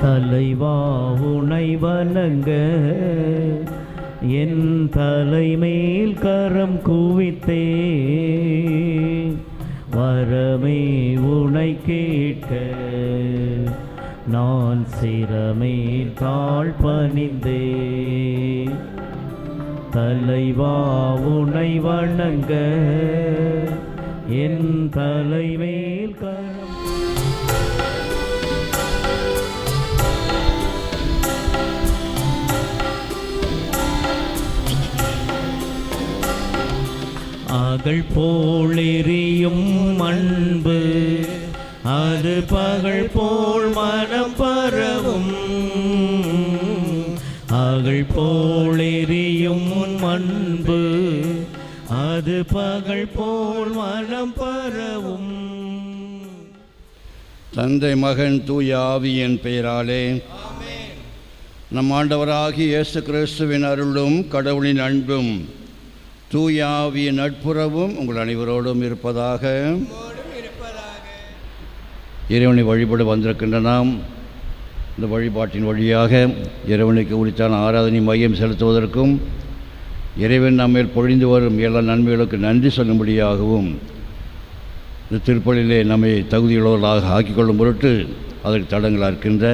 தலைவா உனை வணங்க என் தலைமேல் கரம் குவித்தே வரமே உனை கேட்க நான் சிரமேல் தாழ் பணிந்தே. தலைவா உனை வணங்க என் தலைமேல் கரம் அகல் போலெறியும் அன்பு அது பகல் போல் மனம் பரவும். அகல் போலெறியும் அன்பு அது பகல் போல் மனம் பரவும். தந்தை மகன் தூய ஆவியின் பெயராலே நம் ஆண்டவராகிய இயேசு கிறிஸ்துவின் அருளும் கடவுளின் அன்பும் தூய ஆவியின் நட்புறவும் உங்கள் அனைவரோடும் இருப்பதாக. இறைவனை வழிபட வந்திருக்கின்ற நாம் இந்த வழிபாட்டின் வழியாக இறைவனுக்கு உரித்தான ஆராதனை மையம் செலுத்துவதற்கும் இறைவன் நம்மேல் பொழிந்து வரும் எல்லா நன்மைகளுக்கு நன்றி சொல்லும்படியாகவும் இந்த திருப்பலியிலே நம்மை தகுதியுள்ளவர்களாக ஆக்கிக்கொள்ளும் பொருட்டு அதற்கு தடங்களாக இருக்கின்ற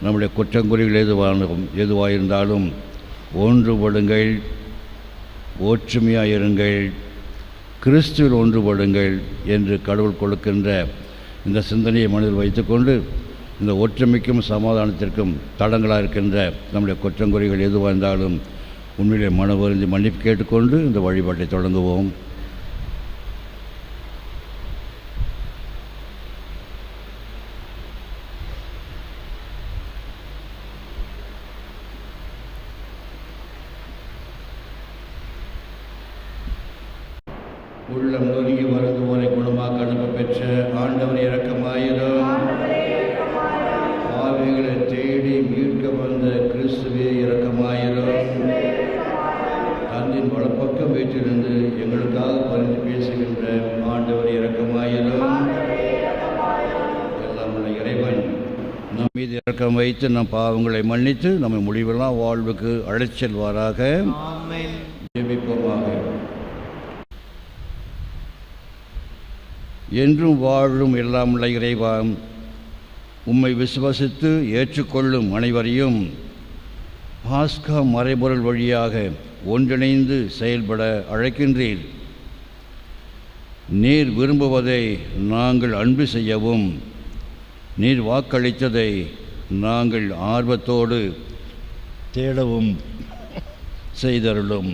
நம்முடைய குற்றங்குறிகள் எதுவாயிருந்தாலும் ஒன்றுபடுங்கள், ஒற்றுமையாக இருங்கள், கிறிஸ்துவில் ஒன்றுபடுங்கள் என்று கடவுள் கொடுக்கின்ற இந்த சிந்தனையை மனதில் வைத்துக்கொண்டு இந்த ஒற்றுமைக்கும் சமாதானத்திற்கும் தடங்களாக இருக்கின்ற நம்முடைய குற்றங்குறைகள் எதுவாக இருந்தாலும் உண்மையிலே மனவருந்தி மன்னிப்பு கேட்டுக்கொண்டு இந்த வழிபாட்டை தொடங்குவோம். உள்ளம் நொறுங்கி வருந்துவோரை குணமாக்க அனுப்ப பெற்ற ஆண்டவர் இரக்கமாயிரும். பாவிகளை தேடி மீட்க வந்த கிறிஸ்துவே இரக்கமாயிரும். தந்தின் வலப்பக்கம் வீட்டிலிருந்து எங்களுக்காக பரிந்து பேசுகின்ற ஆண்டவர் இரக்கமாயிரும். எல்லாம் உள்ள இறைவன் நம் மீது இரக்கம் வைத்து நம் பாவங்களை மன்னித்து நம்மை முடிவெல்லாம் வாழ்வுக்கு அழைச் செல்வாராக. ஜெபிப்போமாக. என்றும் வாழும் எல்லாம் உள்ள இறைவா, உம்மை விசுவசித்து ஏற்றுக்கொள்ளும் அனைவரையும் பாஸ்கா மறைபொருள் வழியாக ஒன்றிணைந்து செயல்பட அழைக்கின்றீர். நீர் விரும்புவதை நாங்கள் அன்பு செய்யவும், நீர் வாக்களித்ததை நாங்கள் ஆர்வத்தோடு தேடவும் செய்தருளும்.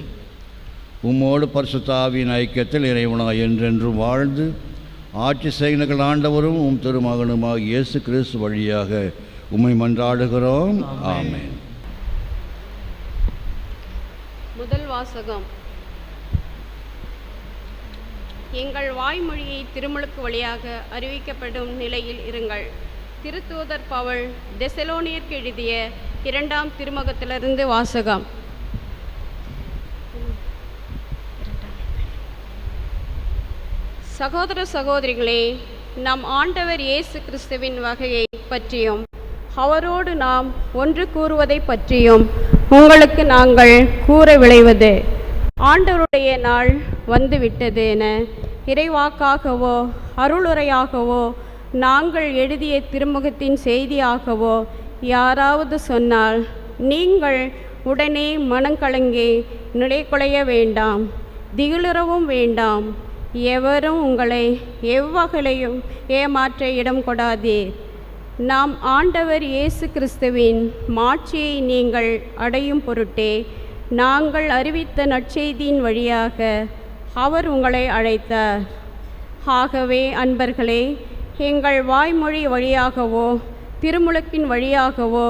உம்மோடு பரிசுத்த ஆவியின் ஐக்கியத்தில் இறைவனாய் என்றென்றும் வாழ்ந்து ஆட்சி செய்கிற ஆண்டவரும் உம் திருமகனுமாக இயேசு கிறிஸ்து வழியாக உம்மை மன்றாடுகிறோம். ஆமென். முதல் வாசகம். எங்கள் வாய்மொழியை திருமுழுக்கு வழியாக அறிவிக்கப்படும் நிலையில் இருங்கள். திருத்தூதர் பவுல் தெசலோனியருக்கு எழுதிய 2ஆம் திருமுகத்திலிருந்து வாசகம். சகோதர சகோதரிகளே, நம் ஆண்டவர் இயேசு கிறிஸ்துவின் வகையை பற்றியும் அவரோடு நாம் ஒன்று கூறுவதை பற்றியும் உங்களுக்கு நாங்கள் கூற விளைவது, ஆண்டவருடைய நாள் வந்துவிட்டது என இறைவாக்காகவோ அருளுரையாகவோ நாங்கள் எழுதிய திருமுகத்தின் செய்தியாகவோ யாராவது சொன்னால் நீங்கள் உடனே மனங்கலங்கி நிலைகுலைய வேண்டாம், திகிலுறவும் வேண்டாம். எவரும் உங்களை எவ்வகையிலும் ஏமாற்ற இடம் கொடாதீர். நாம் ஆண்டவர் இயேசு கிறிஸ்துவின் மாட்சியை நீங்கள் அடையும் பொருட்டே நாங்கள் அறிவித்த நற்செய்தியின் வழியாக அவர் உங்களை அழைத்தார். ஆகவே அன்பர்களே, எங்கள் வாய்மொழி வழியாகவோ திருமுழுக்கின் வழியாகவோ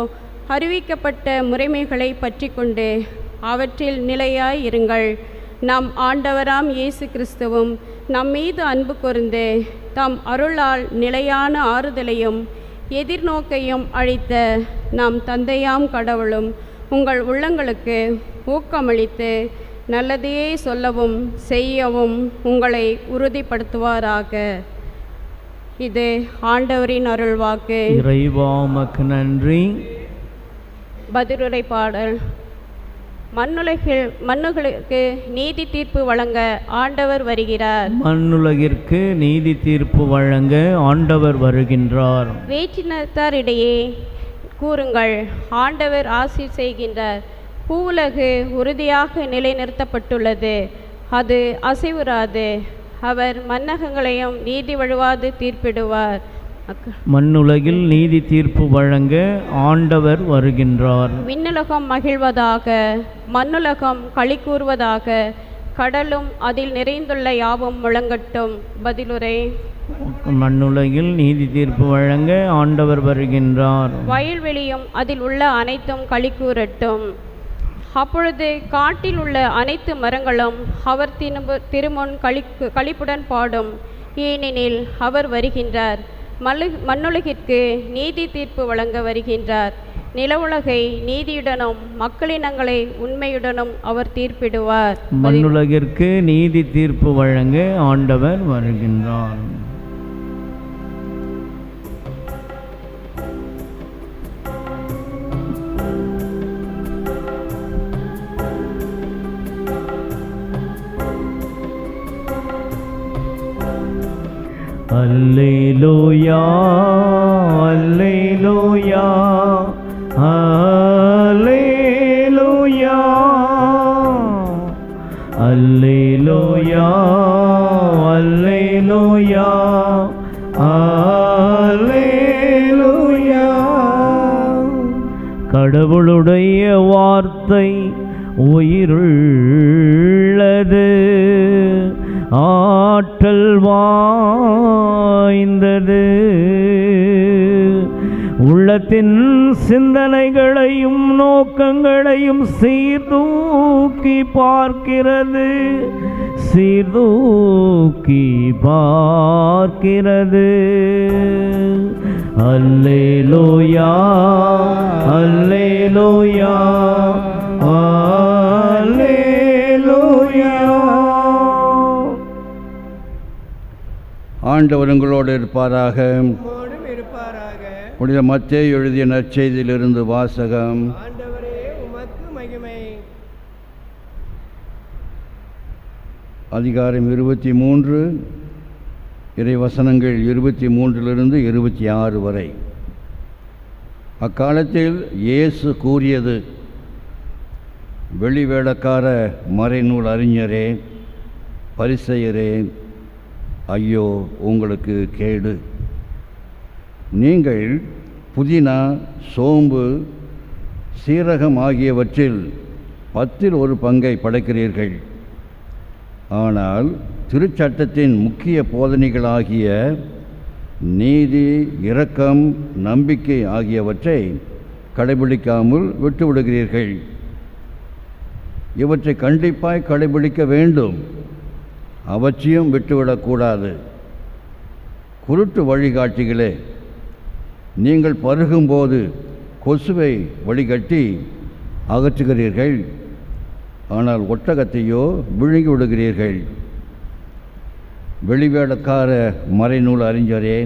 அறிவிக்கப்பட்ட முறைமைகளை பற்றி கொண்டு அவற்றில் நிலையாய் இருங்கள். நம் ஆண்டவராம் இயேசு கிறிஸ்துவும் நம்மீது அன்பு கூர்ந்து தம் அருளால் நிலையான ஆறுதலையும் எதிர்நோக்கையும் அளித்த நம் தந்தையாம் கடவுளும் உங்கள் உள்ளங்களுக்கு ஊக்கமளித்து நல்லதையே சொல்லவும் செய்யவும் உங்களை உறுதிப்படுத்துவாராக. இது ஆண்டவரின் அருள்வாக்கு. இறைவா உமக்கு நன்றி. பதிலுரை பாடல். மண்ணுகளுக்கு நீதி தீர்ப்பு வழங்க ஆண்டவர் வருகிறார். மண்ணுலகிற்கு நீதி தீர்ப்பு வழங்க ஆண்டவர் வருகின்றார். வேற்றினத்தாரிடையே கூறுங்கள், ஆண்டவர் ஆசி செய்கின்றார். பூவுலகு உறுதியாக நிலைநிறுத்தப்பட்டுள்ளது, அது அசைவுறாது. அவர் மன்னகங்களையும் நீதி வழுவாது தீர்ப்பிடுவார். மண்ணுலகில் நீதி தீர்ப்பு வழங்க ஆண்டவர் வருகின்றார். விண்ணுலகம் மகிழ்வதாக, மண்ணுலகம் களி கூறுவதாக, கடலும் அதில் நிறைந்துள்ள யாவும் முழங்கட்டும். பதிலுரை. மண்ணுலகில் நீதி தீர்ப்பு வழங்க ஆண்டவர் வருகின்றார். வயல்வெளியும் அதில் உள்ள அனைத்தும் களி கூறட்டும். அப்பொழுது காட்டில் உள்ள அனைத்து மரங்களும் அவர் திருமுன் களிப்புடன் பாடும். ஏனெனில் அவர் வருகின்றார். மண்ணுலகிற்கு நீதி தீர்ப்பு வழங்க வருகின்றார். நிலவுலகை நீதியுடனும் மக்களினங்களை உண்மையுடனும் அவர் தீர்ப்பிடுவார். மண்ணுலகிற்கு நீதி தீர்ப்பு வழங்க ஆண்டவர் வருகின்றார். அல்லேலூயா அல்லேலூயா அல்லேலூயா அல்லேலூயா அல்லேலூயா அல்லேலூயா. கடவுளுடைய வார்த்தை உயிருள்ளது, ஆற்றல் வாய்ந்தது. உள்ளத்தின் சிந்தனைகளையும் நோக்கங்களையும் சீர்தூக்கி பார்க்கிறது, சீர்தூக்கி பார்க்கிறது. அல்லேலூயா அல்லேலூயா அல்லேலூயா. ஆண்டவர் உங்களோடு இருப்பாராக. புனித மத்தேயு எழுதிய நற்செய்தியிலிருந்து வாசகம். ஆண்டவரே உமக்கு மகிமை. அதிகாரம் 23, இறைவசனங்கள் 23 to 26 வரை. அக்காலத்தில் இயேசு கூறியது: வெளிவேடக்கார மறைநூல் அறிஞரே, பரிசேயரே, ஐயோ உங்களுக்கு கேடு! நீங்கள் புதினா, சோம்பு, சீரகம் ஆகியவற்றில் 10 பங்கை படைக்கிறீர்கள். ஆனால் திருச்சட்டத்தின் முக்கிய போதனைகளாகிய நீதி, இரக்கம், நம்பிக்கை ஆகியவற்றை கடைபிடிக்காமல் விட்டுவிடுகிறீர்கள். இவற்றை கண்டிப்பாய் கடைபிடிக்க வேண்டும், அவற்றையும் விட்டுவிடக்கூடாது. குருட்டு வழிகாட்டிகளே, நீங்கள் பருகும்போது கொசுவை வடிகட்டி அகற்றுகிறீர்கள், ஆனால் ஒட்டகத்தையோ விழுங்கி விடுகிறீர்கள். வெளிவேடக்கார மறைநூல் அறிஞரே,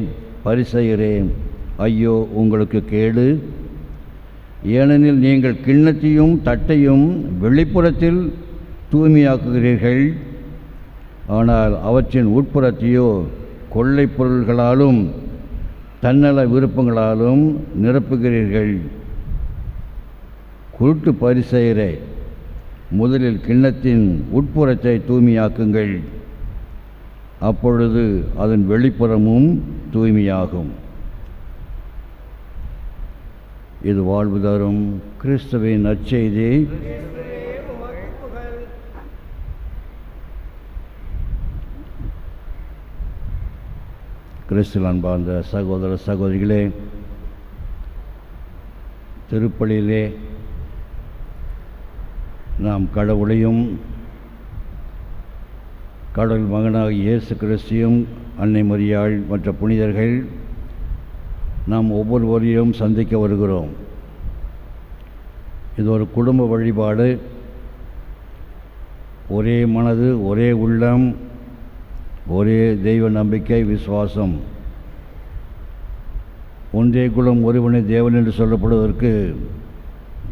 பரிசேயரே, ஐயோ உங்களுக்கு கேடு! ஏனெனில் நீங்கள் கிண்ணத்தையும் தட்டையும் வெளிப்புறத்தில் தூய்மையாக்குகிறீர்கள், ஆனால் அவற்றின் உட்புறத்தையோ கொள்ளைப் பொருள்களாலும் தன்னல விருப்பங்களாலும் நிரப்புகிறீர்கள். குருட்டு பரிசேயரே, முதலில் கிண்ணத்தின் உட்புறத்தை தூய்மையாக்குங்கள், அப்பொழுது அதன் வெளிப்புறமும் தூய்மையாகும். இது வாழ்வு தரும் கிறிஸ்துவின் நற்செய்தி. கிறிஸ்துவில் அன்பார்ந்த சகோதர சகோதரிகளே, திருப்பலியிலே நாம் கடவுளையும் கடவுள் மகனாக இயேசு கிறிஸ்தையும் அன்னை மரியாள் மற்ற புனிதர்கள் நாம் ஒவ்வொருவரையும் சந்திக்க வருகிறோம். இது ஒரு குடும்ப வழிபாடு. ஒரே மனது, ஒரே உள்ளம், ஒரே தெய்வ நம்பிக்கை, விசுவாசம் ஒன்றே குலம் ஒருவனே தேவன் என்று சொல்லப்படுவதற்கு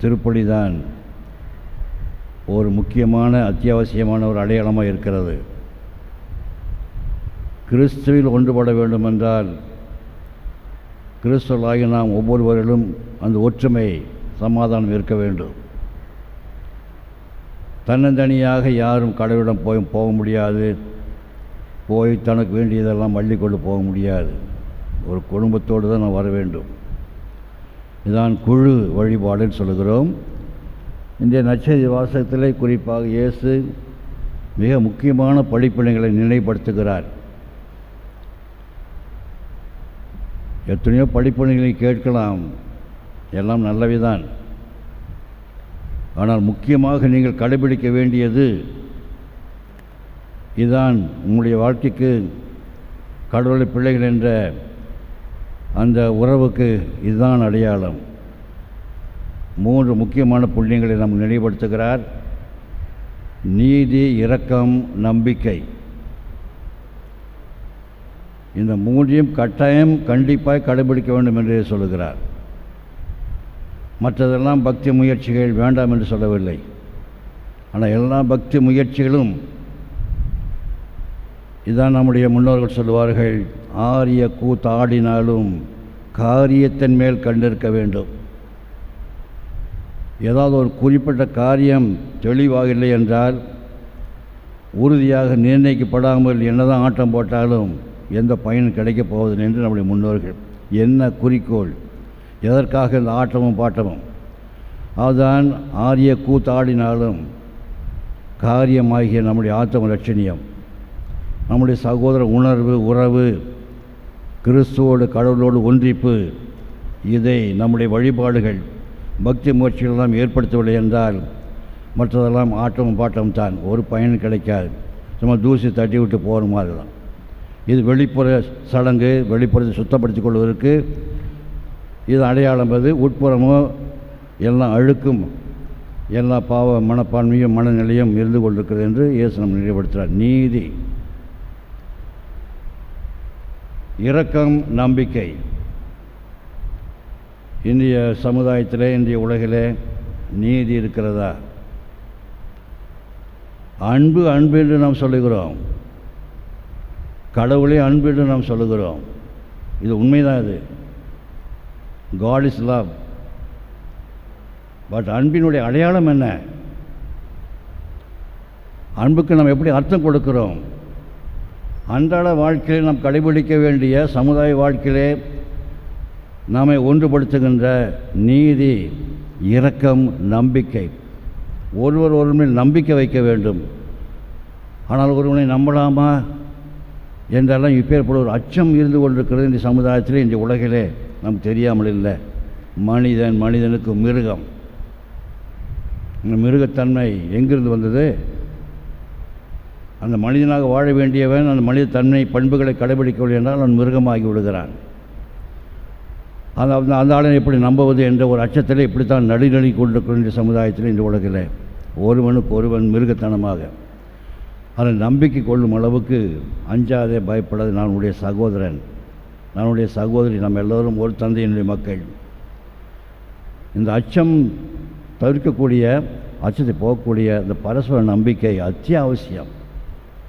திருப்பலி தான் ஒரு முக்கியமான அத்தியாவசியமான ஒரு அடையாளமாக இருக்கிறது. கிறிஸ்துவில் ஒன்றுபட வேண்டுமென்றால் கிறிஸ்துவர்களாகி நாம் ஒவ்வொருவரிலும் அந்த ஒற்றுமை சமாதானம் இருக்க வேண்டும். தன்னந்தனியாக யாரும் கடவுளிடம் போக முடியாது, போய் தனக்கு வேண்டியதெல்லாம் அள்ளிக்கொண்டு போக முடியாது. ஒரு குடும்பத்தோடு தான் நாம் வர வேண்டும். இதான் குழு வழிபாடுன்னு சொல்லுகிறோம். இந்த நற்செய்தி வாசகத்திலே குறிப்பாக இயேசு மிக முக்கியமான படிப்பினைகளை நினைவுபடுத்துகிறார். எத்தனையோ படிப்பினைகளை கேட்கலாம், எல்லாம் நல்லவைதான். ஆனால் முக்கியமாக நீங்கள் கடைபிடிக்க வேண்டியது இதுதான். உங்களுடைய வாழ்க்கைக்கு கடவுளை பிள்ளைகள் என்ற அந்த உறவுக்கு இதுதான் அடையாளம். 3 முக்கியமான புண்ணியங்களை நாம் நினைவுபடுத்துகிறார். நீதி, இரக்கம், நம்பிக்கை. இந்த 3ஐயும் கட்டாயம் கண்டிப்பாக கடைபிடிக்க வேண்டும் என்று சொல்லுகிறார். மற்றதெல்லாம் பக்தி முயற்சிகள் வேண்டாம் என்று சொல்லவில்லை. ஆனால் எல்லா பக்தி முயற்சிகளும் இதான் நம்முடைய முன்னோர்கள் சொல்லுவார்கள், ஆரிய கூத்தாடினாலும் காரியத்தின் மேல் கண்டிருக்க வேண்டும். ஏதாவது ஒரு குறிப்பிட்ட காரியம் தெளிவாக இல்லை என்றால் உறுதியாக நிர்ணயிக்கப்படாமல் என்னதான் ஆட்டம் போட்டாலும் எந்த பயனும் கிடைக்கப் போவதில்லை என்று நம்முடைய முன்னோர்கள். என்ன குறிக்கோள், எதற்காக இந்த ஆட்டமும் பாட்டமும்? அதுதான் ஆரிய கூத்தாடினாலும் காரியமாகிய நம்முடைய ஆத்ம லட்சணியம், நம்முடைய சகோதர உணர்வு, உறவு, கிறிஸ்துவோடு கடவுளோடு ஒன்றிப்பு, இதை நம்முடைய வழிபாடுகள் பக்தி முயற்சிகளெல்லாம் ஏற்படுத்தவில்லை என்றால் மற்றதெல்லாம் ஆட்டமும் பாட்டமும் தான், ஒரு பயன் கிடைக்காது. சும்மா தூசி தட்டி விட்டு போகிற மாதிரி தான். இது வெளிப்புற சடங்கு, வெளிப்புறத்தை சுத்தப்படுத்திக் கொள்வதற்கு இது அடையாளம். அது உட்புறமோ எல்லாம் அழுக்கும், எல்லா பாவ மனப்பான்மையும் மனநிலையும் இருந்து கொண்டிருக்கிறது என்று இயேசு நம்ம நினைவுபடுத்துகிறார். நீதி, இரக்கம், நம்பிக்கை. இந்திய சமுதாயத்திலே, இந்திய உலகிலே நீதி இருக்கிறதா? அன்பு அன்பு என்று நாம் சொல்லுகிறோம், கடவுளே அன்பு என்று நாம் சொல்லுகிறோம். இது உண்மைதான். இது God is love. பட் அன்பினுடைய அடையாளம் என்ன? அன்புக்கு நாம் எப்படி அர்த்தம் கொடுக்கிறோம்? அன்றாட வாழ்க்கையில் நாம் கடைபிடிக்க வேண்டிய சமுதாய வாழ்க்கையிலே நாமை ஒன்றுபடுத்துகின்ற நீதி, இரக்கம், நம்பிக்கை. ஒருவர் மேல் நம்பிக்கை வைக்க வேண்டும். ஆனால் ஒருவனை நம்பலாமா என்றெல்லாம் இப்பேற்பட ஒரு அச்சம் இருந்து கொண்டிருக்கிறது இந்த சமுதாயத்திலே, இந்த உலகிலே. நமக்கு தெரியாமல் இல்லை. மனிதனுக்கு மிருகம். இந்த மிருகத்தன்மை எங்கிருந்து வந்தது? அந்த மனிதனாக வாழ வேண்டியவன் அந்த மனித தன்மை பண்புகளை கடைபிடிக்கவில்லை என்றால் அவன் மிருகமாகி விடுகிறான். அந்த ஆளை எப்படி நம்புவது என்ற ஒரு அச்சத்தில் இப்படித்தான் நடுநடுங்கி கொண்டிருக்கிற இந்த சமுதாயத்தில், இந்த உலகில் ஒருவனுக்கு ஒருவன் மிருகத்தனமாக. அதை நம்பிக்கை கொள்ளும் அளவுக்கு அஞ்சாதே, பயப்படாது, நான் உடைய சகோதரன், நான் உடைய சகோதரி, நம்ம எல்லோரும் ஒரு தந்தையினுடைய மக்கள். இந்த அச்சம் தவிர்க்கக்கூடிய, அச்சத்தை போகக்கூடிய இந்த பரஸ்பர நம்பிக்கை அத்தியாவசியம்.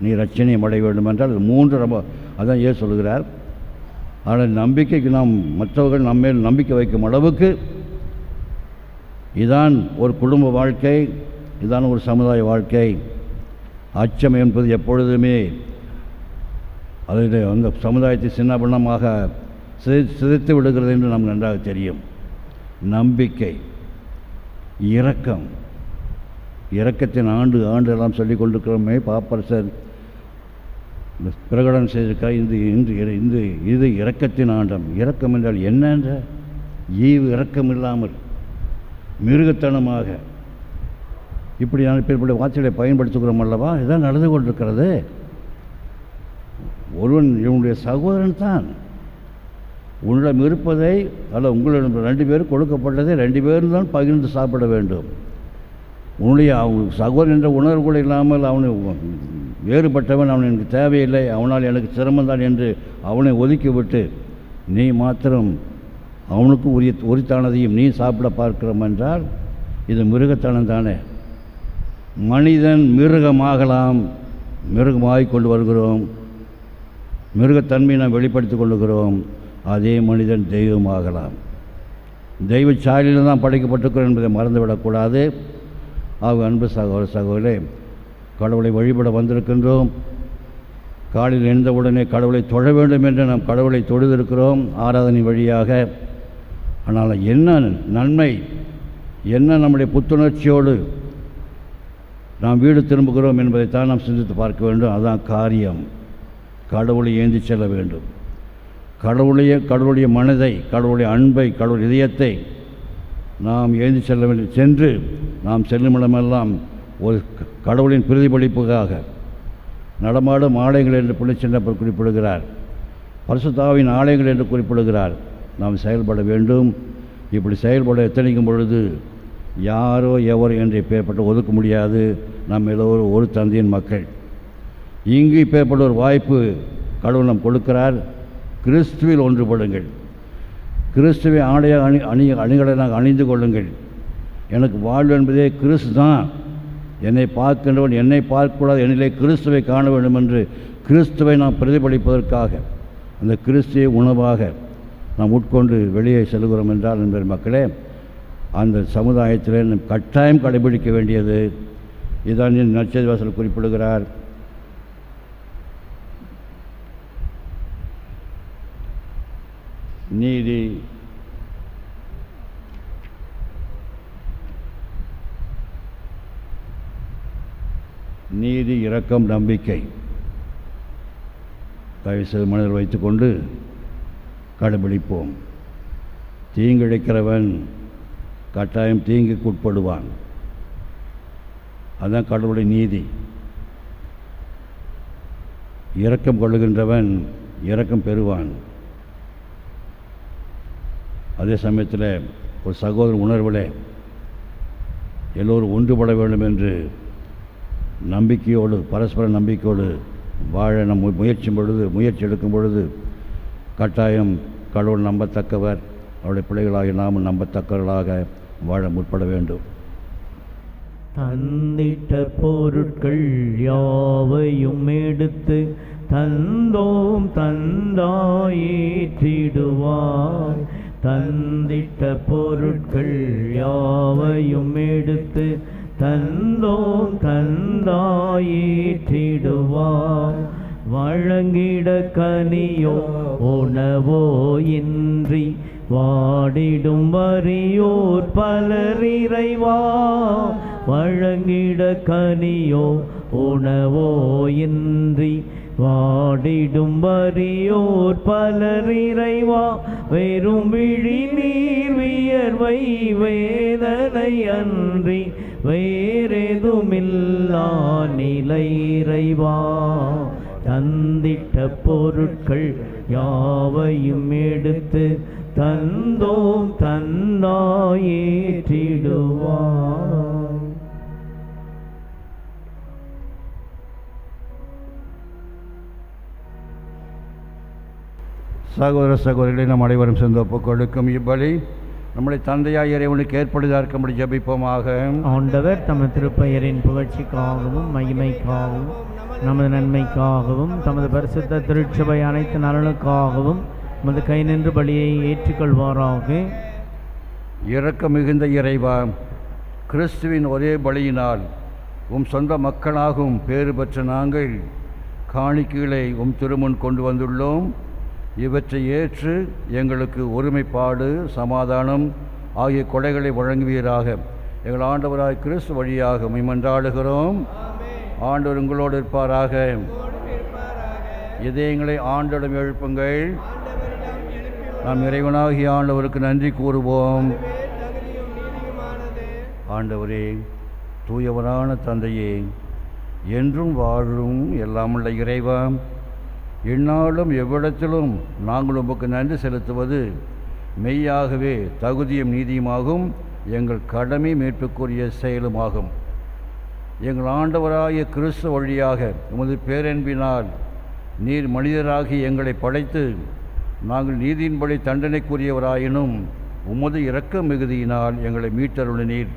நீ ரட்சணியம் அடைய வேண்டும் என்றால் 3 ரொம்ப அதான் ஏன் சொல்கிறார். ஆனால் நம்பிக்கைக்கு நாம் மற்றவர்கள் நம்மேல் நம்பிக்கை வைக்கும் அளவுக்கு இதான் ஒரு குடும்ப வாழ்க்கை, இதான் ஒரு சமுதாய வாழ்க்கை. அச்சம் என்பது எப்பொழுதுமே அதில் அந்த சமுதாயத்தை சின்னபின்னமாக சிதைத்து விடுகிறது என்று நமக்கு நன்றாக தெரியும். நம்பிக்கை, இரக்கம், இரக்கத்தின் ஆண்டு எல்லாம் சொல்லிக் கொண்டிருக்கிறோமே. பாப்பரசர் பிரகடனம் செய்திருக்கார், இது இரக்கத்தின் ஆண்டம். இரக்கம் என்றால் என்ன என்ற ஈவு இரக்கம் இல்லாமல் மிருகத்தனமாக இப்படி நான் இப்படி வார்த்தைகளை பயன்படுத்துகிறோம் அல்லவா? இதான் நடந்து கொண்டிருக்கிறது. ஒருவன் இவனுடைய சகோதரன் தான். உன்னிடம் இருப்பதை அல்ல, உங்களிடம் 2 பேரும் கொடுக்கப்பட்டதை 2 பேரும் தான் பகிர்ந்து சாப்பிட வேண்டும். உன்னுடைய சகோதரன் என்ற உணர்வு கூட இல்லாமல் அவனை வேறுபட்டவன், அவன் எனக்கு தேவையில்லை, அவனால் எனக்கு சிரமந்தான் என்று அவனை ஒதுக்கிவிட்டு நீ மாத்திரம் அவனுக்கு உரித்தானதையும் நீ சாப்பிட பார்க்கிறோம் என்றால் இது மிருகத்தனம் தானே. மனிதன் மிருகமாகலாம், மிருகமாகிக் கொண்டு வருகிறோம், மிருகத்தன்மையை நாம் வெளிப்படுத்தி கொள்ளுகிறோம். அதே மனிதன் தெய்வமாகலாம். தெய்வ சாயலில் தான் படைக்கப்பட்டிருக்கிறோம் என்பதை மறந்துவிடக்கூடாது. அன்பு சகோதரே, கடவுளை வழிபட வந்திருக்கின்றோம். காலையில் எழுந்தவுடனே கடவுளை தொழ வேண்டும் என்று நாம் கடவுளை தொழுதிருக்கிறோம் ஆராதனை வழியாக. ஆனால் என்ன நன்மை, என்ன நம்முடைய புத்துணர்ச்சியோடு நாம் வீடு திரும்புகிறோம் என்பதைத்தான் நாம் சிந்தித்து பார்க்க வேண்டும். அதுதான் காரியம். கடவுளை ஏந்தி செல்ல வேண்டும். கடவுளுடைய மனதை, கடவுளுடைய அன்பை, கடவுள் இதயத்தை நாம் ஏந்தி செல்ல வேண்டும். சென்று நாம் செல்லுமிடமெல்லாம் ஒரு கடவுளின் பிரதிபலிப்புக்காக நடமாடும் ஆலயங்கள் என்று புனிதச்சென்னப்பர் குறிப்பிடுகிறார். பரிசுத்தாவின் ஆலயங்கள் என்று குறிப்பிடுகிறார். நாம் செயல்பட வேண்டும். இப்படி செயல்பட எத்தனைக்கும் பொழுது யாரோ எவரோ என்று இப்பேற்பட்டு ஒதுக்க முடியாது. நாம் எல்லோரும் ஒரு தந்தையின் மக்கள். இங்கு இப்பேற்பட்ட ஒரு வாய்ப்பு கடவுள் நாம் கொடுக்கிறார். கிறிஸ்துவில் ஒன்றுபடுங்கள். கிறிஸ்துவை அணிகளை நாங்கள் அணிந்து கொள்ளுங்கள். எனக்கு வாழ்வு என்பதே கிறிஸ்து தான். என்னை பார்க்கின்றவன் என்னை பார்க்கக்கூடாது, என்னிலே கிறிஸ்துவை காண வேண்டும் என்று கிறிஸ்துவை நாம் பிரதிபலிப்பதற்காக அந்த கிறிஸ்துவை உணவாக நாம் உட்கொண்டு வெளியே செல்கிறோம் என்றால் என்பது மக்களே, அந்த சமுதாயத்தில் கட்டாயம் கடைபிடிக்க வேண்டியது இதான் நற்செய்தி வாசல் குறிப்பிடுகிறார். நீதி, இரக்கம், நம்பிக்கை தயவுசெய்து மனதில் வைத்துக்கொண்டு கடைபிடிப்போம். தீங்கிழைக்கிறவன் கட்டாயம் தீங்குக்கு உட்படுவான். அதுதான் கடவுளுடைய நீதி. இரக்கம் கொள்ளுகின்றவன் இரக்கம் பெறுவான். அதே சமயத்தில் ஒரு சகோதர உணர்வில் எல்லோரும் ஒன்றுபட வேண்டும் என்று நம்பிக்கையோடு, பரஸ்பர நம்பிக்கையோடு வாழ நம் முயற்சி எடுக்கும் பொழுது கட்டாயம் கடவுள் நம்பத்தக்கவர். அவருடைய பிள்ளைகளாகி நாம் நம்பத்தக்கவர்களாக வாழ முற்பட வேண்டும். தந்திட்ட பொருட்கள் யாவையும் எடுத்து தந்தோம் தந்தாயேற்றிடுவார். தந்திட்ட பொருட்கள் யாவையும் எடுத்து தந்தோம் தந்தாயேற்றிடுவார். வழங்கிட கனியோ உணவோ இன்றி வாடிடும் வறியோர் பலர் இறைவா. வழங்கிட கனியோ உணவோ இன்றி வாடிடும் வறியோர் பலர் இறைவா. வெறும் விழி நீர் வியர்வை வேதனை அன்றி வேறெதுமில்லா நிலை இறைவா. தந்திட்ட பொருட்கள் யாவையும் எடுத்து தந்தோம் தந்தாயேற்றிடுவார். சகோதர சகோதரிகளை நாம் அனைவரும் சேர்ந்து ஒப்புக் கொடுக்கும் இப்பலி நம்முடைய தந்தையாய் இறைவனுக்கு ஏற்படுவதற்கும்படி ஜெபிப்போமாக. ஆண்டவர் தமது திருப்பெயரின் புகழ்ச்சிக்காகவும் மகிமைக்காகவும் நமது நன்மைக்காகவும் தமது பரிசுத்த திருச்சபை அனைத்து நலனுக்காகவும் நமது கை நின்று பலியை ஏற்றுக்கொள்வாராக. இரக்க மிகுந்த இறைவா, கிறிஸ்துவின் ஒரே பலியினால் சொந்த மக்களாகவும் பேறு பெற்ற நாங்கள் காணிக்கைகளை திருமுன் கொண்டு வந்துள்ளோம். இவற்றை ஏற்று எங்களுக்கு ஒருமைப்பாடு, சமாதானம் ஆகிய கொடைகளை வழங்குவீராக. எங்கள் ஆண்டவராய் கிறிஸ்து வழியாக மன்றாடுகிறோம். ஆண்டவர் உங்களோடு இருப்பாராக. இதயங்களை ஆண்டவரிடம் எழுப்புங்கள். நாம் இறைவனாகிய ஆண்டவருக்கு நன்றி கூறுவோம். ஆண்டவரே, தூயவரான தந்தையே, என்றும் வாழும் எல்லாமுள்ள இறைவா, எந்நாளும் எவ்விடத்திலும் நாங்கள் உமக்கு நன்றி செலுத்துவது மெய்யாகவே தகுதியும் நீதியுமாகும். எங்கள் கடமை மீட்புக்குரிய செயலுமாகும். எங்கள் ஆண்டவராகிய கிறிஸ்து வழியாக உமது பேரன்பினால் நீர் மனிதராகி எங்களை படைத்து நாங்கள் நீதியின்படி தண்டனைக்குரியவராயினும் உமது இரக்க மிகுதியினால் எங்களை மீட்டருளினீர்.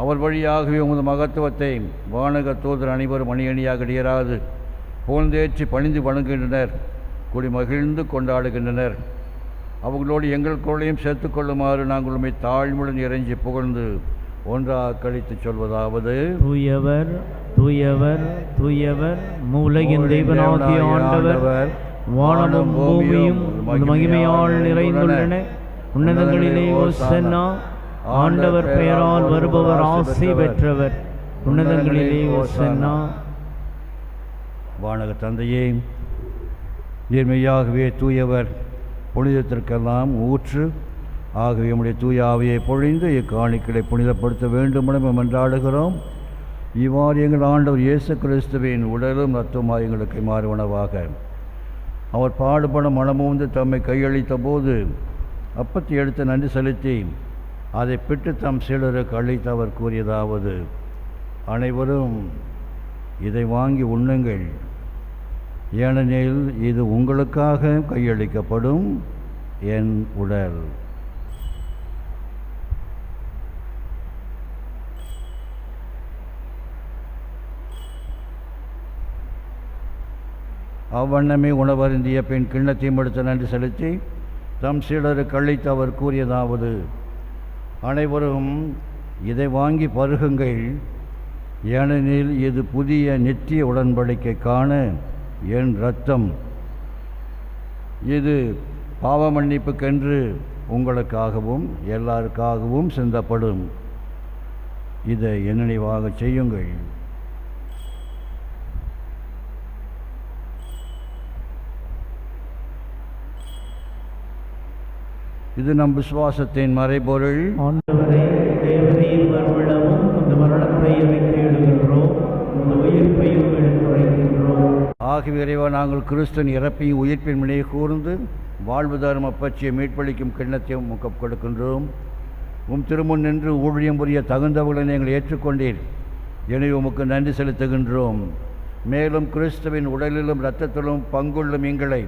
அவர் வழியாகவே உமது மகத்துவத்தை வானக தூதர் அனைவரும் அணியணியாக இடையராது புகழ்ந்தேற்றி பணிந்து வணங்குகின்றனர், கூடி மகிழ்ந்து கொண்டாடுகின்றனர். அவர்களோடு எங்கள் குரலையும் சேர்த்து கொள்ளுமாறு நாங்கள் உண்மை தாழ்மையுடன் இறைஞ்சி புகழ்ந்து ஒன்றாக கழித்து சொல்வதாவது: தூயவர் தூயவர் தூயவர் மூலகின் தேவனாகிய ஆண்டவர், வானமும் பூமியும் மகிமையால் நிறைந்துள்ளன. உன்னதங்களிலே ஓசன்னா, ஆண்டவர் பெயரால் வருபவர் ஆசி பெற்றவர். உன்னதங்களிலே ஓசன்னா. வானக தந்தையே, நேர்மையாகவே தூயவர், புனிதத்திற்கெல்லாம் ஊற்று. ஆகவே நம்முடைய தூய ஆவியை பொழிந்து இக்காணிக்களை புனிதப்படுத்த வேண்டும் என மன்றாடுகிறோம். இவ்வாறு எங்கள் ஆண்டவர் இயேசு கிறிஸ்துவின் உடலும் இரத்தமாக எங்களுக்கு மாறுவனவாக. அவர் பாடுபட மனமூந்து தம்மை கையளித்த போது அப்பத்தை எடுத்து நன்றி செலுத்தி அதை பெற்று தம் சீடருக்கு அளித்து அவர் கூறியதாவது: அனைவரும் இதை வாங்கி உண்ணுங்கள், ஏனெனில் இது உங்களுக்காக கையளிக்கப்படும் என் உடல். அவ்வண்ணமே உணவருந்திய பின் கிண்ணத்தையும் எடுத்து நன்றி செலுத்தி தம் சீடருக்கு அளித்து அவர் கூறியதாவது: அனைவரும் இதை வாங்கி பருகுங்கள், ஏனெனில் இது புதிய நித்திய உடன்படிக்கைக்கான என் இரத்தம். இது பாவ மன்னிப்புக்கென்று உங்களுக்காகவும் எல்லாருக்காகவும் சிந்தப்படும். இதை என் நினைவாக செய்யுங்கள். இது நம் விசுவாசத்தின் மறைபொருள். ஆண்டவரே, தேவரீர் வருவிடமும் இந்த மரணத்தை அறிக்கையிடுகின்றோம், இந்த உயிர்ப்பையும் எடுத்துரைக்கின்றோம். ஆகவே இறைவா, நாங்கள் கிறிஸ்துவின் இறப்பையும் உயிர்ப்பின் நினைவு கூர்ந்து வாழ்வு தரும் அப்பட்சியை மீட்பளிக்கும் கிண்ணத்தையும் முகம் கொடுக்கின்றோம். திருமுன் நின்று ஊழியம் புரிய தகுந்தவர்களை நீங்கள் ஏற்றுக்கொண்டீர். எனவே உமக்கு நன்றி செலுத்துகின்றோம். மேலும் கிறிஸ்துவின் உடலிலும் இரத்தத்திலும் பங்குள்ளும் எங்களை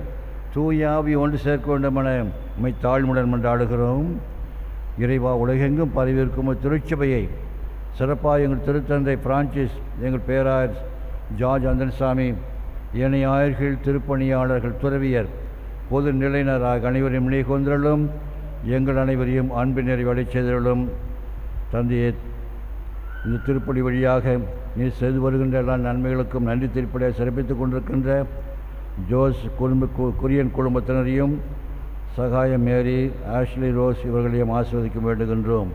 தூயாவி ஒன்று சேர்க்க வேண்டுமென உம்மை தாழ்மையுடன் மன்றாடுகிறோம். இறைவா, உலகெங்கும் பரவியிருக்கும் திருச்சபையை சிறப்பாக எங்கள் திருத்தந்தை பிரான்சிஸ், எங்கள் பேராயர் ஜார்ஜ் அந்தன்சாமி, ஏனைய ஆயர்கள், திருப்பணியாளர்கள், துறவியர், பொது நிலையினராக அனைவரையும் நினைகொன்றலும் எங்கள் அனைவரையும் அன்பின் நிறைவடை செய்தலும். தந்தையே, இந்த திருப்பலி வழியாக நீ செய்து வருகின்ற எல்லா நன்மைகளுக்கும் நன்றி திருப்பலியை சிறப்பித்துக் கொண்டிருக்கின்ற ஜோஸ் குரியன் குடும்பத்தினரையும், சகாய மேரி, ஆஷ்லி ரோஸ் இவர்களையும் ஆசீர்வதிக்க வேண்டுகின்றோம்.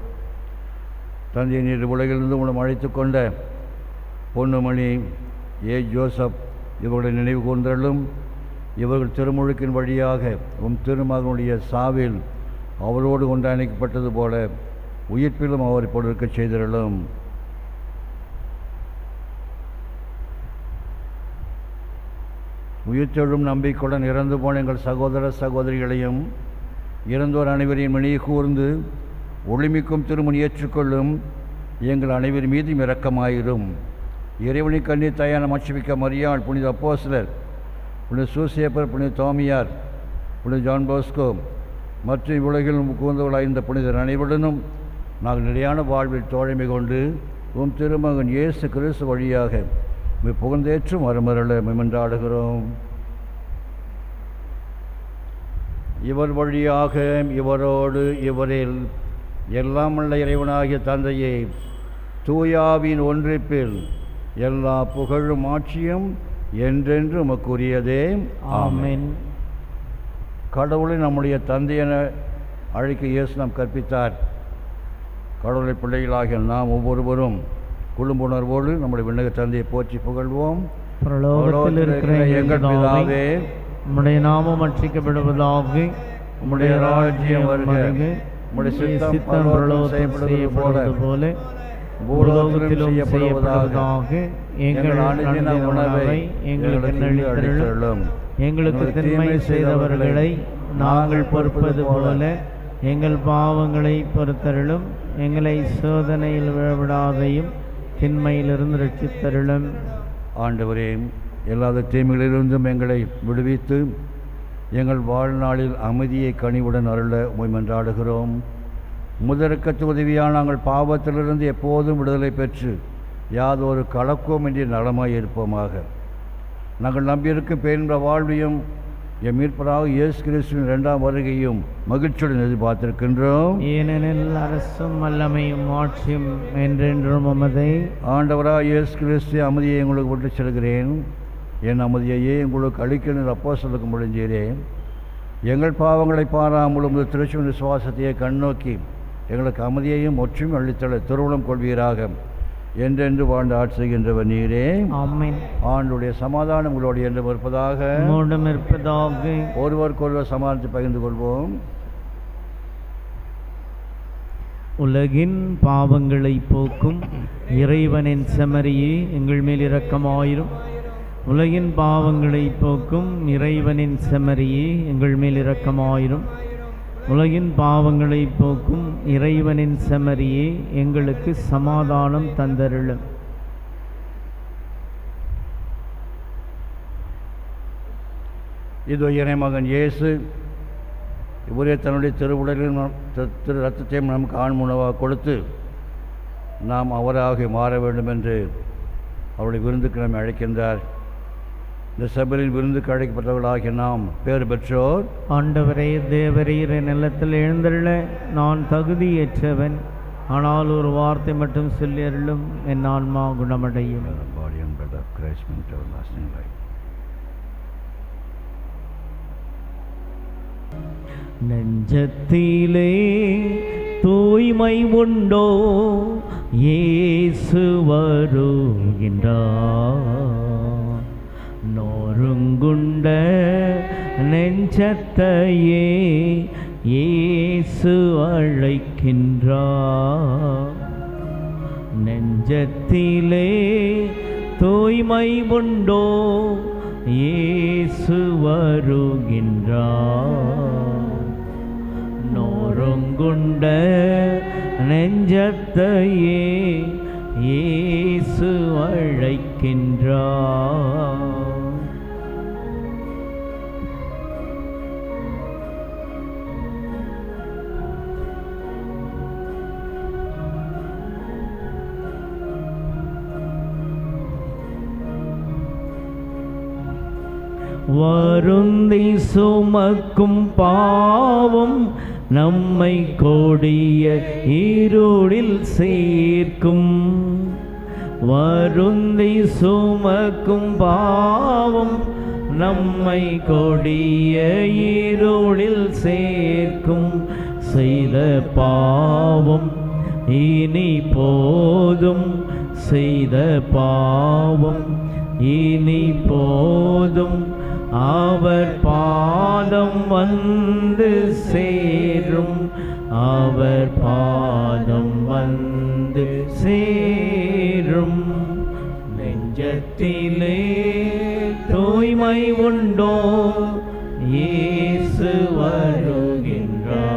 தந்தை, நீர் உலகிலிருந்து உங்களை அழைத்து கொண்ட பொன்னுமணி, ஜோசப் இவர்களை நினைவு கூர்ந்தலும். இவர்கள் திருமுழுக்கின் வழியாக திருமகனுடைய சாவில் அவரோடு ஒன்றிணைக்கப்பட்டது போல உயிர்ப்பிலும் அவரை பொருட்க செய்திருளும். உயிர்த்தெழும் நம்பிக்கையுடன் இறந்து போன எங்கள் சகோதர சகோதரிகளையும் இறந்தோர் அனைவரையும் நினைவு கூர்ந்து ஒளிமிக்கும் திருமணி ஏற்றுக்கொள்ளும் எங்கள் அனைவர் மீதும் இரக்கமாயிரும். இறைவனை கண்ணி தாயான மட்சிமிக்க மரியாள், புனித அப்போஸ்தலர், புனித சூசேப்பர், புனித தோமியார், புனித ஜான் போஸ்கோ மற்றும் உலகில் கூர்ந்தவர்களாக இந்த புனிதர் அனைவருடனும் நாங்கள் நிலையான வாழ்வில் தோழமை கொண்டு திருமகன் இயேசு கிறிஸ்து வழியாக புகழ்ந்தேற்றும் மறுமருள மன்றாடுகிறோம். இவர் வழியாக இவரோடு இவரில் எல்லாம் உள்ள இறைவனாகிய தந்தையை தூயாவின் ஒன்றிப்பில் எல்லா புகழும் ஆட்சியும் என்றென்று உமக்குரியதே. ஆமென். கடவுளை நம்முடைய தந்தை என அழைக்க இயேசு நாம் கற்பித்தார். கடவுளை பிள்ளைகளாகிய நாம் ஒவ்வொருவரும் குழும்புணர்வோடு நம்முடைய விண்ணக தந்தையை போற்றி புகழ்வோம். பரலோகத்தில் இருக்கிற எங்கள் பிதாவே, உம்முடைய நாமம் அர்ச்சிக்கப்படுவதாக, உம்முடைய ராஜ்யம் வருக, உம்முடைய சித்தம் பரலோகத்தில் செய்யப்படுவது போல பூலோகத்திலும் செய்யப்படுவதாக. எங்கள் அனுதின உணவை எங்களுக்கு அளித்தருளும். எங்களுக்கு தின்மை செய்தவர்களை நாங்கள் பொறுப்பது போல எங்கள் பாவங்களை பொறுத்தருளும். எங்களை சோதனையில் விழவிடாதையும் திண்மையிலிருந்து ரட்சித்தருளும். ஆண்டவரே, எல்லா தீமைகளிலிருந்தும் எங்களை விடுவித்து எங்கள் வாழ்நாளில் அமைதியை கனிவுடன் அருள உம்மை மன்றாடுகிறோம். முதற்கத்து உதவியால் நாங்கள் பாவத்திலிருந்து எப்போதும் விடுதலை பெற்று யாதொரு கலக்கமின்றி நலமாய் இருப்போமாக. நாங்கள் நம்பியிருக்கும் பேரின்ப வாழ்வையும் எம் மீட்பராக இயேசு கிறிஸ்துவின் 2ஆம் வருகையும் மகிழ்ச்சியுடன் எதிர்பார்த்திருக்கின்றோம். ஏனெனில் அரசும் வல்லமையும் ஆட்சியும் என்றென்றும் உமதே. ஆண்டவராக இயேசு கிறிஸ்து அமைதியை உங்களுக்கு விட்டு செல்கிறேன், என் அமைதியையே உங்களுக்கு அளிக்கின்ற அப்போஸ்தலருக்கு முடிஞ்சீரேன். எங்கள் பாவங்களை பாராமல் உமது திருச்சுவின் விசுவாசத்தையே கண்ணோக்கி எங்களுக்கு அமைதியையும் ஒற்றுமையும் அளித்தல திருவுளம் கொள்வீராக. என்றென்று வாழ்ந்து ஆட்சி செய்கின்றவர் நீரே. ஆமென். ஆண்டுடைய சமாதானம் உங்களோடு என்றும் இருப்பதாக. உம்மோடும் இருப்பதாக. ஒருவருக்கொருவர் சமாதானத்தை பகிர்ந்து கொள்வோம். உலகின் பாவங்களை போக்கும் இறைவனின் செம்மறியே எங்கள் மேல் இரக்கமாயிரும். உலகின் பாவங்களை போக்கும் இறைவனின் செம்மறியே எங்கள் மேல் இரக்கமாயிரும். உலகின் பாவங்களை போக்கும் இறைவனின் செம்மறியே எங்களுக்கு சமாதானம் தந்தருளும். இதோ இறைமகன் இயேசு இவரே தன்னுடைய திருவுடலில் திரு ரத்தத்தையும் நமக்கு ஆண் உணவாக கொடுத்து நாம் அவராக மாற வேண்டும் என்று அவருடைய விருந்துக்கு நம்மை அழைக்கின்றார். இந்த சபையின் விருந்துக்கு அழைக்கப்பட்டவர்களாகிய நாம் பேறு பெற்றோர். ஆண்டவரே, தேவரீர் நிலத்தில் எழுந்தருள நான் தகுதியற்றவன், ஆனால் ஒரு வார்த்தை மட்டும் சொல்லி அருளும், என் ஆன்மா குணமடையும். நெஞ்சத்திலே தூய்மை உண்டோ, இயேசு வருகின்றார். நொறுங்குண்ட நெஞ்சத்தையே இயேசு அழைக்கின்றார். நெஞ்சத்திலே தூய்மை உண்டோ, இயேசு வருகின்றார். நொறுங்குண்ட நெஞ்சத்தையே இயேசு அழைக்கின்றார். வருந்தி சுமக்கும் பாவம் நம்மை கொடிய இருளில் சேர்க்கும். வருந்தி சுமக்கும் பாவம் நம்மை கொடிய இருளில் சேர்க்கும். செய்த பாவம் இனி போதும், செய்த பாவம் இனி போதும், அவர் பாதம் வந்து சேரும், அவர் பாதம் வந்து சேரும். நெஞ்சத்திலே தூய்மை உண்டோ, இயேசு வருகின்றார்.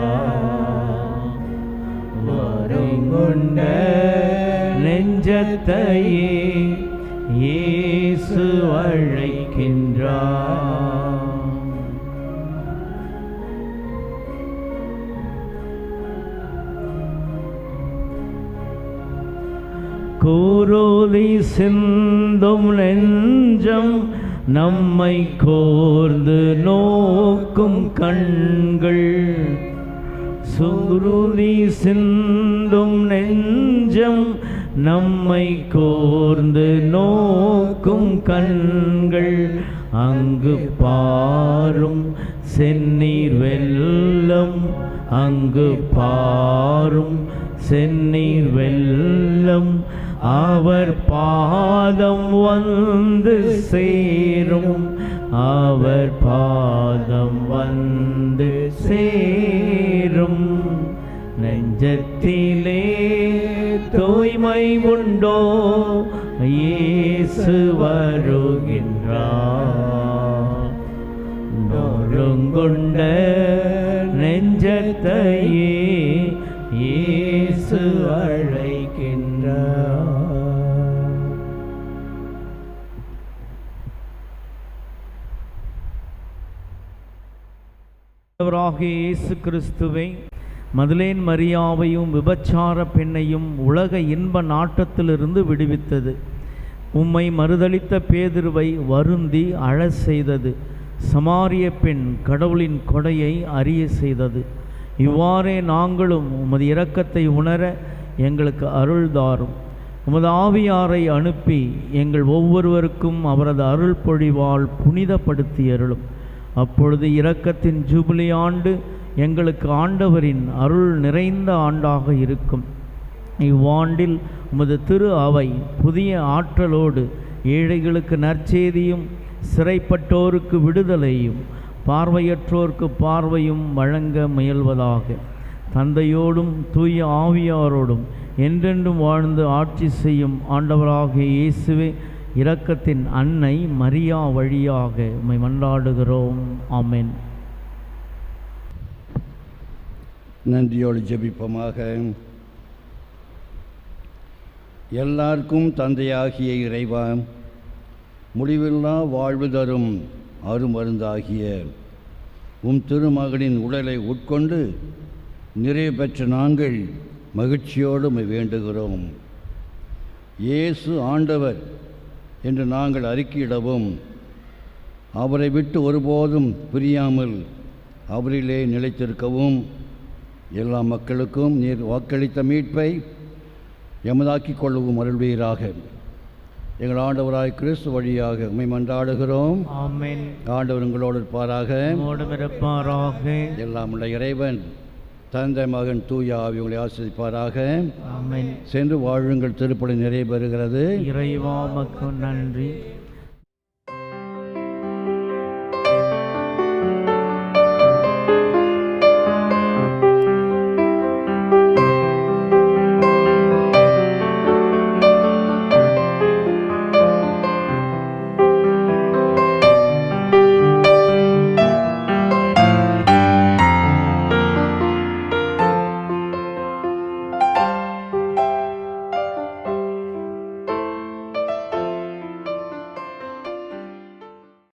வருங்குண்ட நெஞ்சத்தையே இயேசு அழைக்கின்றார். குருதி சிந்தும் நெஞ்சம் நம்மை கோர்ந்து நோக்கும் கண்கள். சுருதி சிந்தும் நெஞ்சம் நம்மை கோர்ந்து நோக்கும் கண்கள். அங்கு பாரும் செந்நீர் வெள்ளம், அங்கு பாரும் செந்நீர் வெள்ளம், அவர் பாதம் வந்து சேரும், அவர் பாதம் வந்து சேரும். நெஞ்சத்திலே தூய்மை உண்டோ, இயேசு வருகின்றார். நொறுங்குண்ட நெஞ்சத்தையே இயேசு அழைக்கின்றார். ஆண்டவராகிய இயேசு கிறிஸ்துவை மதலேன் மரியாவையும் விபச்சார பெண்ணையும் உலக இன்ப நாட்டத்திலிருந்து விடுவித்தது. உம்மை மறுதலித்த பேதுருவை வருந்தி அழச் செய்தது. சமாரிய பெண் கடவுளின் கொடையை அறிய செய்தது. இவ்வாறே நாங்களும் உமது இரக்கத்தை உணர எங்களுக்கு அருள் தாரும். உமது ஆவியாரை அனுப்பி எங்கள் ஒவ்வொருவருக்கும் அவரது அருள் பொழிவால் புனிதப்படுத்தி அருளும். அப்பொழுது இரக்கத்தின் ஜூபிலி ஆண்டு எங்களுக்கு ஆண்டவரின் அருள் நிறைந்த ஆண்டாக இருக்கும். இவ்வாண்டில் உமது திரு அவை புதிய ஆற்றலோடு ஏழைகளுக்கு நற்செய்தியும் சிறைப்பட்டோருக்கு விடுதலையும் பார்வையற்றோருக்கு பார்வையும் வழங்க முயல்வதாக. தந்தையோடும் தூய ஆவியாரோடும் என்றென்றும் வாழ்ந்து ஆட்சி செய்யும் ஆண்டவராகிய இயேசுவே, இரக்கத்தின் அன்னை மரியா வழியாக உம்மை மன்றாடுகிறோம். ஆமென். நன்றியோடு ஜெபிப்போமாக. எல்லாருக்கும் தந்தையாகிய இறைவா, முடிவில்லா வாழ்வு தரும் அருமருந்தாகிய உம் திருமகனின் உடலை உட்கொண்டு நிறைவு பெற்ற நாங்கள் மகிழ்ச்சியோடு வேண்டுகிறோம். இயேசு ஆண்டவர் என்று நாங்கள் அறிக்கையிடவும், அவரை விட்டு ஒருபோதும் பிரியாமல் அவரிலே நிலைத்திருக்கவும் எல்லா மக்களுக்கும் நீர் வாக்களித்த மீட்பை எமதாக்கிக் கொள்ளவும் அருள்வீராக. எங்கள் ஆண்டவராய் கிறிஸ்து வழியாக உம்மை மன்றாடுகிறோம். ஆமென். ஆண்டவர் உங்களோடு இருப்பாராக. எல்லாம் உள்ள இறைவன் தந்தை மகன் தூய ஆவி உங்களை ஆசீர்வதிப்பாராக. ஆமென். சென்று வாழுங்கள், திருப்பலி நிறைவு பெறுகிறது. இறைவா உமக்கு நன்றி.